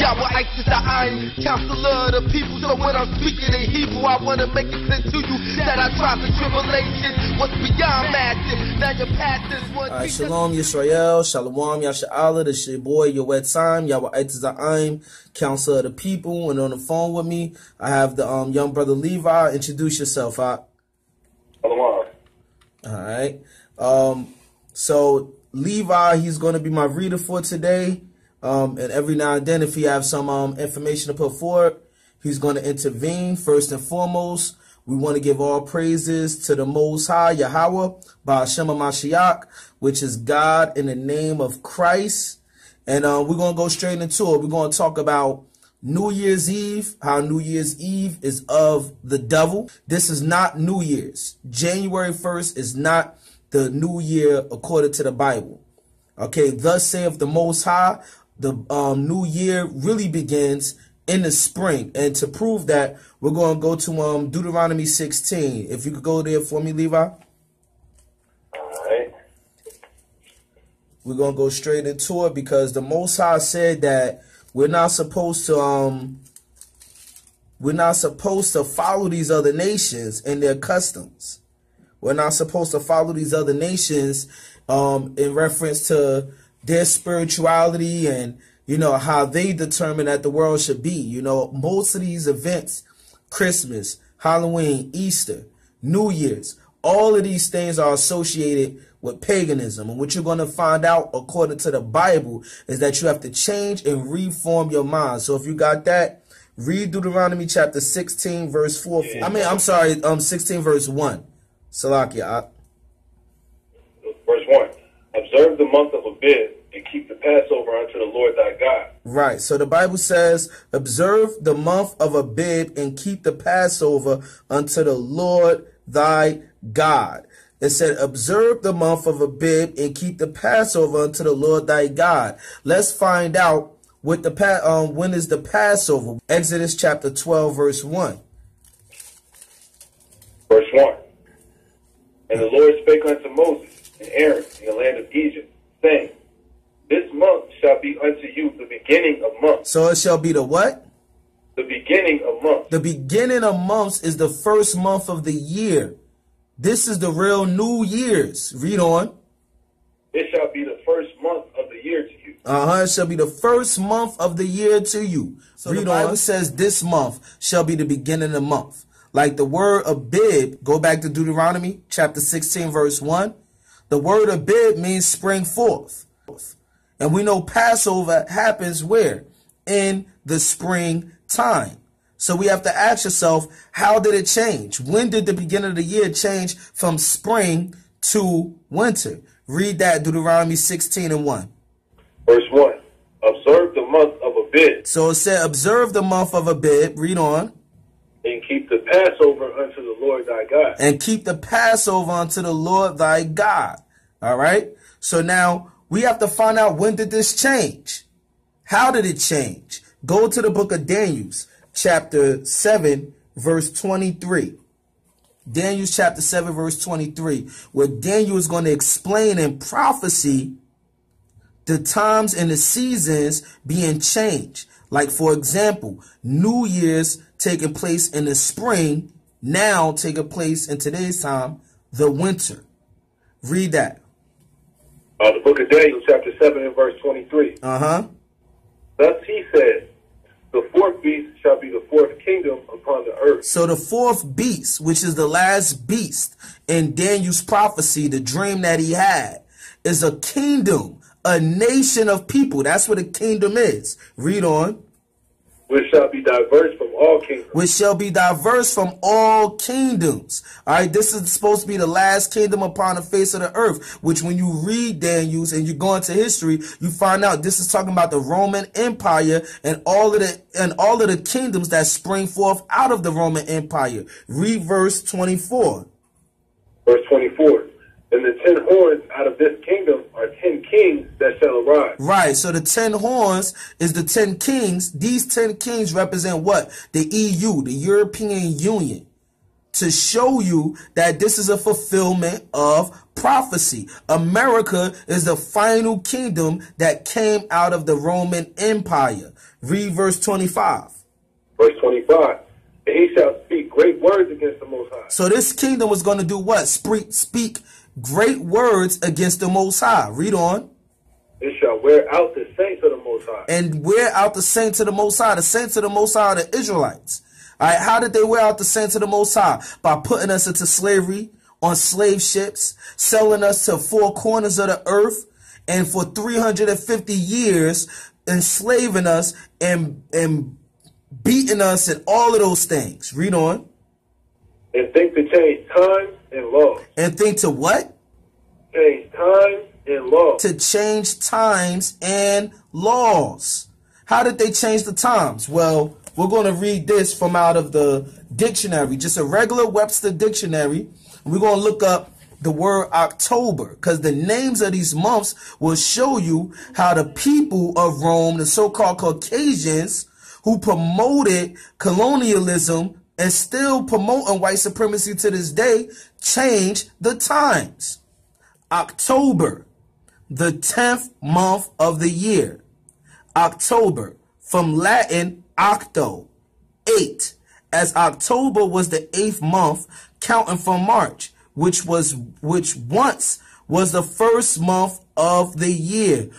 Yawaitaza Im, counselor of the people. So when I'm speaking in Hebrew, I want to make it clear to you that our trials and tribulations was beyond matching. Now your path is one. All right, shalom Yisrael, shalom Yasha'Allah. This is your boy Yawaitaza Im, Yawaitaza Im, counselor of the people. And on the phone with me, I have the young brother Levi. Introduce yourself, huh? All right. So Levi, he's going to be my reader for today. And every now and then, if he has some information to put forward, he's going to intervene. First and foremost, we want to give all praises to the Most High, Yahweh, Ba'ashem HaMashiach, which is God in the name of Christ. And we're going to go straight into it. We're going to talk about New Year's Eve, how New Year's Eve is of the devil. This is not New Year's. January 1st is not the new year according to the Bible. Okay, thus saith the Most High, the new year really begins in the spring. And to prove that, we're going to go to Deuteronomy 16. If you could go there for me, Levi. All right. We're going to go straight into it because the Most High said that we're not supposed to follow these other nations and their customs. We're not supposed to follow these other nations in reference to their spirituality and, you know, how they determine that the world should be. You know, most of these events, Christmas, Halloween, Easter, New Year's, all of these things are associated with paganism. And what you're going to find out, according to the Bible, is that you have to change and reform your mind. So if you got that, read Deuteronomy chapter 16, verse 4. Yeah. I mean, I'm sorry, 16, verse 1. Salakia. Verse 1. Observe the month of Abib and keep the Passover unto the Lord thy God. Right. So the Bible says, observe the month of Abib and keep the Passover unto the Lord thy God. It said, observe the month of Abib and keep the Passover unto the Lord thy God. Let's find out what the when is the Passover. Exodus chapter 12, verse 1. Verse 1. And the Lord spake unto Moses and Aaron in the land of Egypt, saying, this month shall be unto you the beginning of months. So it shall be the what? The beginning of months. The beginning of months is the first month of the year. This is the real New Year's. Read on. It shall be the first month of the year to you. It shall be the first month of the year to you. So read the Bible says this month shall be the beginning of the month. Like the word Abib, go back to Deuteronomy chapter 16, verse 1. The word Abib means spring forth. And we know Passover happens where? In the spring time. So we have to ask yourself, how did it change? When did the beginning of the year change from spring to winter? Read that, Deuteronomy 16 and 1. Verse 1. Observe the month of Abib. So it said, observe the month of Abib. Read on. And keep the Passover unto the Lord thy God. And keep the Passover unto the Lord thy God. All right. So now we have to find out, when did this change? How did it change? Go to the book of Daniel, chapter 7, verse 23. Daniel chapter 7, verse 23, where Daniel is going to explain in prophecy the times and the seasons being changed. Like, for example, New Year's taking place in the spring, now taking place in today's time, the winter. Read that. The book of Daniel, chapter 7 and verse 23. Thus he said, the fourth beast shall be the fourth kingdom upon the earth. So the fourth beast, which is the last beast in Daniel's prophecy, the dream that he had, is a kingdom, a nation of people. That's what a kingdom is. Read on. Which shall be diverse from all kingdoms. Which shall be diverse from all kingdoms. All right, this is supposed to be the last kingdom upon the face of the earth, which when you read Daniel's and you go into history, you find out this is talking about the Roman Empire and all of the kingdoms that spring forth out of the Roman Empire. Read verse 24. Verse 24. And the 10 horns out of this kingdom are 10 kings that shall arise. Right. So the 10 horns is the 10 kings. These 10 kings represent what? The EU, the European Union. to show you that this is a fulfillment of prophecy. America is the final kingdom that came out of the Roman Empire. Read verse 25. Verse 25. And he shall speak great words against the Most High. So this kingdom was going to do what? Speak great words against the Most High. Read on. It shall wear out the saints of the Most High. And wear out the saints of the Most High. The saints of the Most High are the Israelites. All right, how did they wear out the saints of the Most High? By putting us into slavery on slave ships, selling us to four corners of the earth, and for 350 years enslaving us and beating us and all of those things. Read on. And think to change times and laws. And think to what? Change times and laws. To change times and laws. How did they change the times? Well, we're going to read this from out of the dictionary, just a regular Webster dictionary. We're going to look up the word October, because the names of these months will show you how the people of Rome, the so-called Caucasians, who promoted colonialism and still promoting white supremacy to this day, changed the times. October, the 10th month of the year. October, from Latin octo, 8, as October was the 8th month, counting from March, which once was the first month of the year,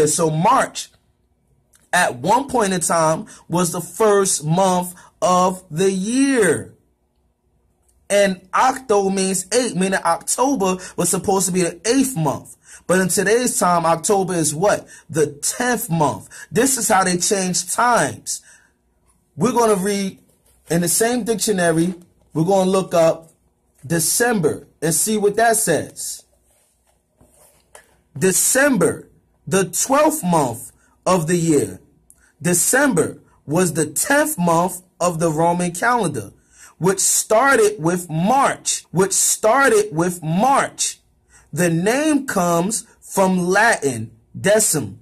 So March, at one point in time, was the first month of the year. And octo means 8, meaning October was supposed to be the 8th month. But in today's time, October is what? The 10th month. This is how they change times. We're going to read in the same dictionary, we're going to look up December and see what that says. December, the 12th month of the year. December was the 10th month of the Roman calendar, which started with March. The name comes from Latin, decim,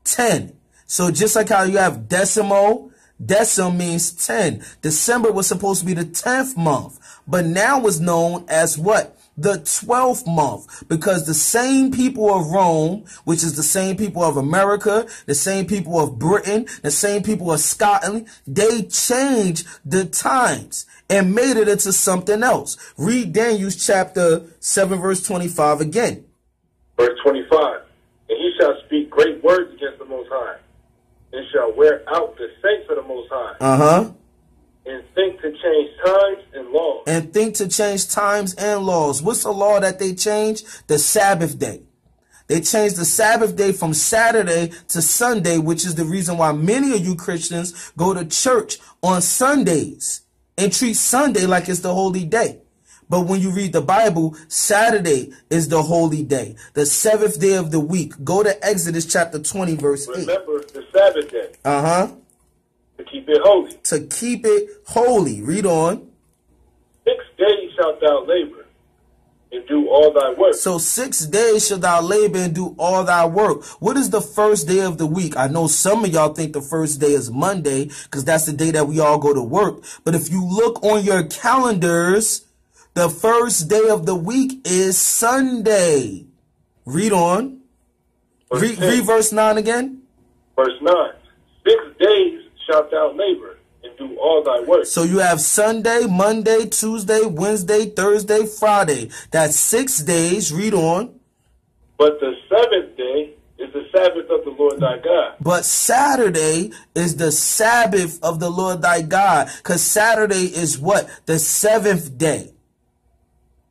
10. So just like how you have decimo, decim means 10. December was supposed to be the 10th month, but now is known as what? The 12th month, because the same people of Rome, which is the same people of America, the same people of Britain, the same people of Scotland, they changed the times and made it into something else. Read Daniel chapter 7, verse 25 again. Verse 25. And he shall speak great words against the Most High, and shall wear out the saints of the Most High. And think to change times and laws. What's the law that they changed? The Sabbath day. They changed the Sabbath day from Saturday to Sunday, which is the reason why many of you Christians go to church on Sundays and treat Sunday like it's the holy day. But when you read the Bible, Saturday is the holy day, the 7th day of the week. Go to Exodus chapter 20, verse 8. Remember the Sabbath day. To keep it holy. To keep it holy. Read on. 6 days shalt thou labor and do all thy work. So 6 days shalt thou labor and do all thy work. What is the first day of the week? I know some of y'all think the first day is Monday, because that's the day that we all go to work. But if you look on your calendars, the first day of the week is Sunday. Read on. Read verse 9 again. Verse 9. 6 days shalt thou labor and do all thy work. So you have Sunday, Monday, Tuesday, Wednesday, Thursday, Friday. That's 6 days. Read on. But the 7th day is the Sabbath of the Lord thy God. But Saturday is the Sabbath of the Lord thy God. Because Saturday is what? The 7th day.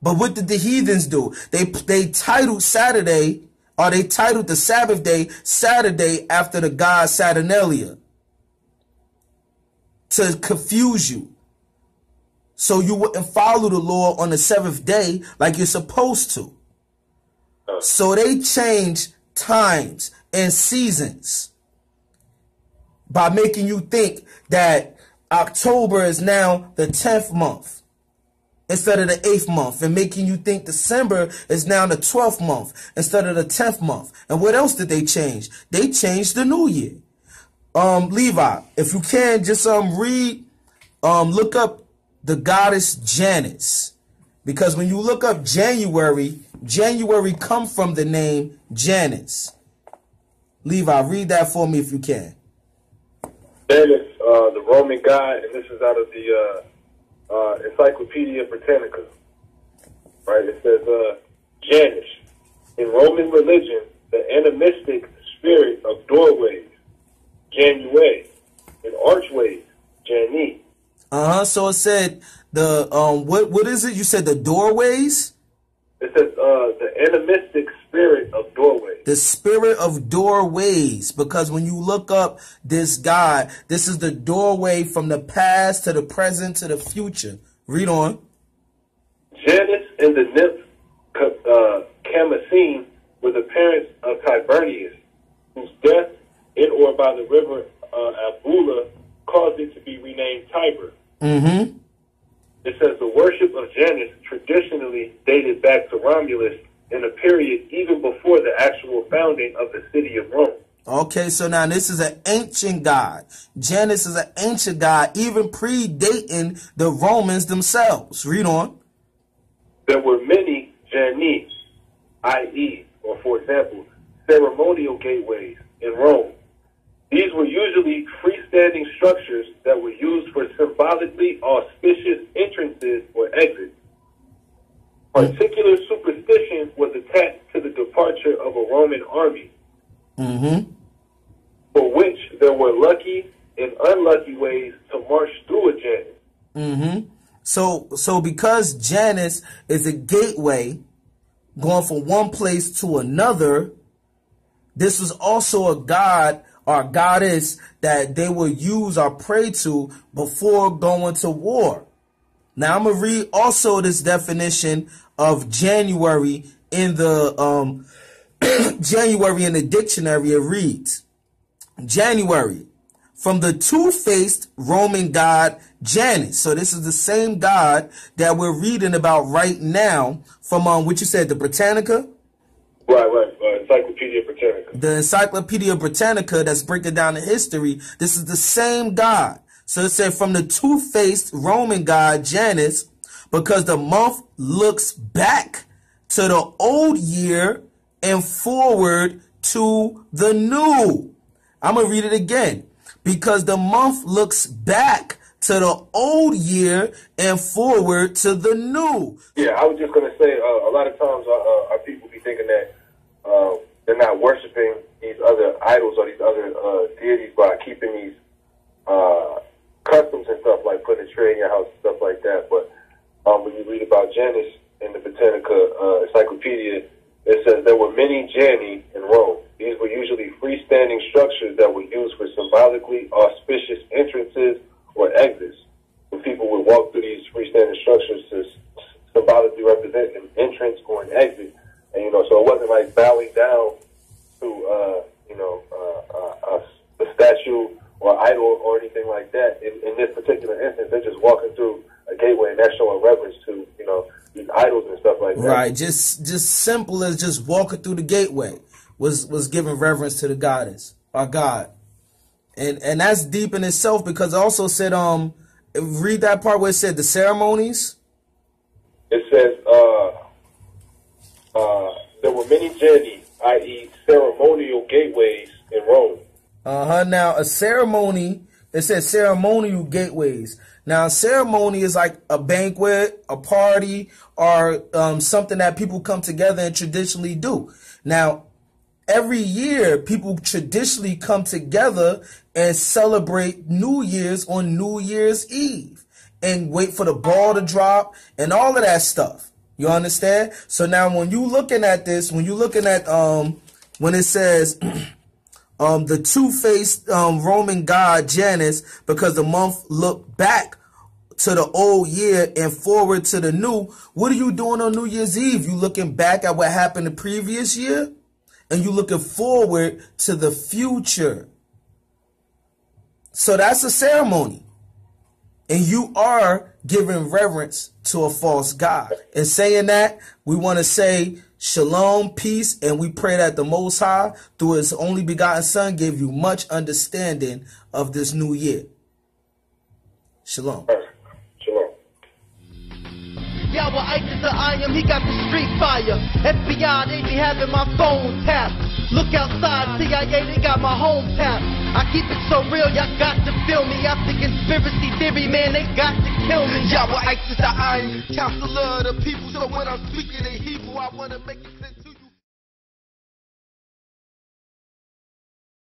But what did the heathens do? They titled Saturday, or they titled the Sabbath day Saturday after the god Saturnalia, to confuse you, so you wouldn't follow the law on the 7th day like you're supposed to. So they changed times and seasons by making you think that October is now the 10th month instead of the 8th month, and making you think December is now the 12th month instead of the 10th month. And what else did they change? They changed the new year. Levi, if you can, just read, look up the goddess Janus, because when you look up January come from the name Janus. Levi, read that for me if you can. Janus, the Roman god, and this is out of the Encyclopedia Britannica. Right? It says, Janus, in Roman religion, the animistic spirit of doorways, Janue, and archways, Jani. So it said the what is it? You said the doorways? It says the animistic spirit of doorways. The spirit of doorways, because when you look up this God, this is the doorway from the past to the present to the future. Read on. Janus and the nymph Camasine were the parents of Tiberius, whose death in or by the river Albula caused it to be renamed Tiber. Mm-hmm. It says the worship of Janus traditionally dated back to Romulus in a period even before the actual founding of the city of Rome. Okay, so now this is an ancient god. Janus is an ancient god, even predating the Romans themselves. Read on. There were many Jani, i.e., or for example, ceremonial gateways in Rome. These were usually freestanding structures that were used for symbolically auspicious entrances or exits. Particular superstition was attached to the departure of a Roman army, for which there were lucky and unlucky ways to march through a Janus. So because Janus is a gateway going from one place to another, this was also a god or goddess that they would use or pray to before going to war. Now I'm gonna read also this definition of January in the January in the dictionary. It reads, January, from the two-faced Roman god Janus. So this is the same god that we're reading about right now from what you said, the Britannica? Right. Encyclopedia Britannica. The Encyclopedia Britannica that's breaking down the history. This is the same god. So it said from the two-faced Roman god Janus, because the month looks back to the old year and forward to the new. I'm going to read it again. Because the month looks back to the old year and forward to the new. Yeah, I was just going to say, a lot of times our people be thinking that they're not worshiping these other idols or these other deities by keeping these customs and stuff, like putting a tree in your house and stuff like that. But when you read about Janus in the Britannica Encyclopedia, it says there were many Jani in Rome. These were usually freestanding structures that were used for symbolically auspicious entrances or exits. When people would walk through these freestanding structures to symbolically represent an entrance or an exit. And, so it wasn't like bowing down to, a statue or idol or anything like that. In this particular instance, they're just walking through a gateway, and that's showing reverence to, these idols and stuff like that. Right, just simple as just walking through the gateway was giving reverence to the goddess, our God. And that's deep in itself, because it also said, read that part where it said the ceremonies. It says, there were many Jani, i.e. ceremonial gateways in Rome. Now, a ceremony, it says ceremonial gateways. Now, a ceremony is like a banquet, a party, or something that people come together and traditionally do. Now, every year, people traditionally come together and celebrate New Year's on New Year's Eve and wait for the ball to drop and all of that stuff. You understand? So now when you looking at this, when you're looking at when it says the two-faced Roman god Janus, because the month looked back to the old year and forward to the new, what are you doing on New Year's Eve? You looking back at what happened the previous year, and you looking forward to the future. So that's a ceremony. And you are giving reverence to a false god. And saying that, we want to say Shalom, peace, and we pray that the Most High, through his only begotten Son, give you much understanding of this new year. Shalom. Shalom. Yawaitaza Im, he got the street fire. FBI, they be having my phone tapped. Look outside, CIA, they got my home tapped. I keep it so real, y'all got to feel me. After conspiracy theory, man, they got to kill me. Yawaitaza Im, counselor of the people. So when I'm speaking in Hebrew, I want to make it